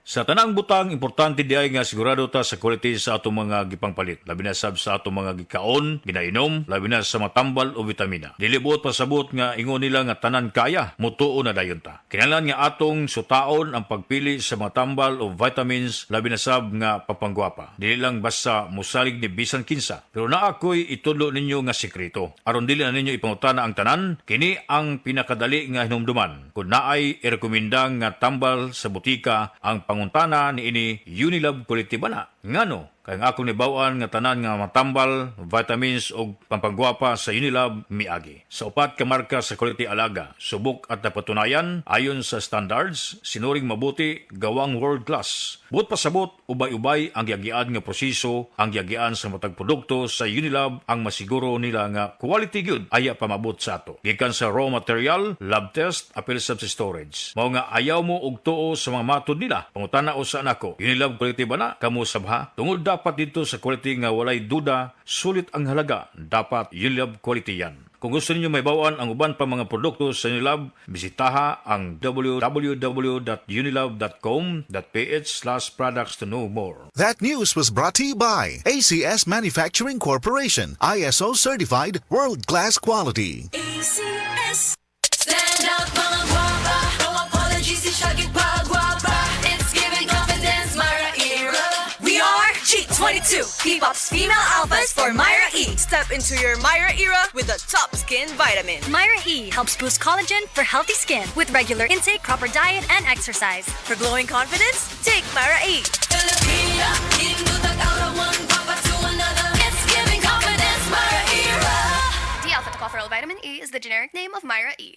Sa tanang butang, importante diay nga sigurado ta sa quality sa atong mga gipangpalit. Labi na sab sa atong mga gikaon, ginainom, labi na sa matambal o vitamina. Dilibot pasabot nga ingon nila nga tanan kaya, mutuo na dayon ta. Kinahanglan nga atong sutaon ang pagpili sa matambal o vitamins, labi na sab nga papanggwapa. Dili lang basta musalig ni bisan kinsa. Pero naakoy itudlo ninyo nga sikreto. Aron dili na ninyo ipangutana ang tanan, kini ang pinakadali nga hinumduman. Kung naay irekomenda nga tambal sa butika, ang panguntana ni ini Unilab Quality Bana. Ngano? Kaya nga akong nibawan nga tanan nga matambal, vitamins o pampagwapa sa Unilab miagi. Sa upat ka marka sa quality alaga, subok at napatunayan, ayon sa standards, sinuring mabuti, gawang world class. Buot pasabot, ubay-ubay ang yagian nga proseso, ang yagian sa matag produkto sa Unilab ang masiguro nila nga quality good aya pamabot sa ato. Gikan sa raw material, lab test, apil sa storage. Mao nga ayaw mo og tuo sa mga matod nila. Pangutana o saan ako, Unilab Quality Bana, kamo sabha? Tungod dapat dito sa quality nga walay duda, sulit ang halaga, dapat Unilab Quality yan. Kung gusto niyo may bawaan ang uban pa mga produkto sa Unilab, bisitaha ang www.unilab.com.ph/products to know more. That news was brought to you by ACS Manufacturing Corporation, ISO certified world-class quality. ACS. Stand out mga guwapa. No apologies, ishagit pa guwapa. It's giving confidence, Myra era. We are G22, K-pop's female alphas for Myra E. Step into your Myra era with the top skin vitamin. Myra E helps boost collagen for healthy skin with regular intake, proper diet, and exercise. For glowing confidence, take Myra E. Filipina, indutag out of one guwapa to another. It's giving confidence, Myra era. D-alpha tocopherol vitamin E is the generic name of Myra E.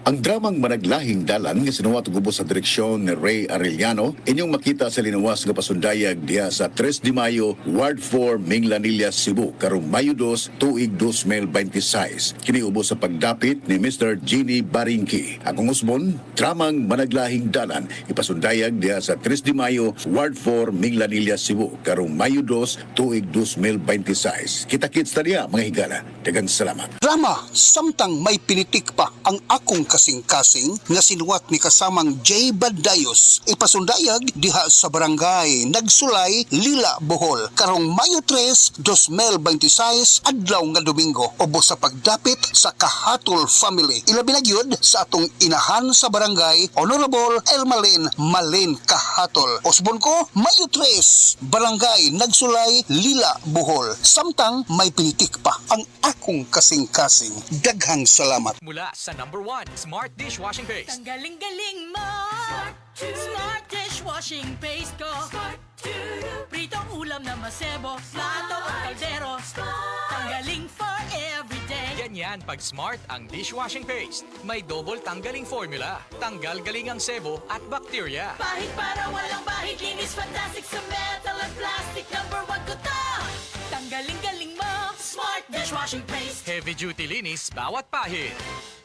Ang dramang managlahing dalan nga sinuwat gubos sa direksyon ni Ray Arellano inyong makita sa linawas nga pasundayag diha sa 3 de Mayo, Ward 4, Minglanilla, Cebu, karong Mayo 2, tuig 2026. Kini ubos sa pagdapit ni Mr. Jeannie Baringki. Akong usbon, dramang managlahing dalan ipasundayag diha sa 3 de Mayo, Ward 4, Minglanilla, Cebu, karong Mayo 2, tuig 2026. Kita-kits ta diha mga higala. Daghang salamat. Drama, samtang may pinitik pa ang akong kasing-kasing nga sinuwat ni kasamang J. Badayos. Ipasundayag diha sa barangay Nagsulay, Lila, Bohol. Karong Mayo 3, 2026, adlaw nga Domingo. Ubos sa pagdapit sa Kahatol family. Ilabi na gyud sa atong inahan sa barangay, Honorable Elmalin Malin Kahatol. Usbon ko, Mayo 3, barangay Nagsulay, Lila, Bohol. Samtang may pinitik pa ang akong kasing-kasing. Daghang salamat. Mula sa number 1, Smart Dishwashing Paste. Ang galing-galing mo. Smart dishwashing paste ko. Pritong ulam na masebo. Plato o kaldero. Tanggaling for everyday. Ganyan pag Smart ang dishwashing paste. May double tanggaling formula. Tanggal galing ang sebo at bakterya. Bahid para walang bahid. Linis fantastic sa metal at plastic. Number 1 ko to. Tanggaling-galing mo. Smart dishwashing paste. Heavy duty linis bawat pahid.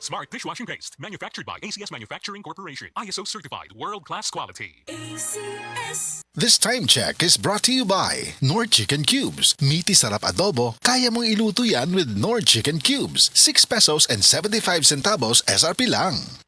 Smart Dishwashing Paste, manufactured by ACS Manufacturing Corporation, ISO certified, world-class quality. ACS. This time check is brought to you by Nord Chicken Cubes. Meaty sarap adobo, kaya mong iluto yan with Nord Chicken Cubes. 6 pesos and 75 centavos SRP lang.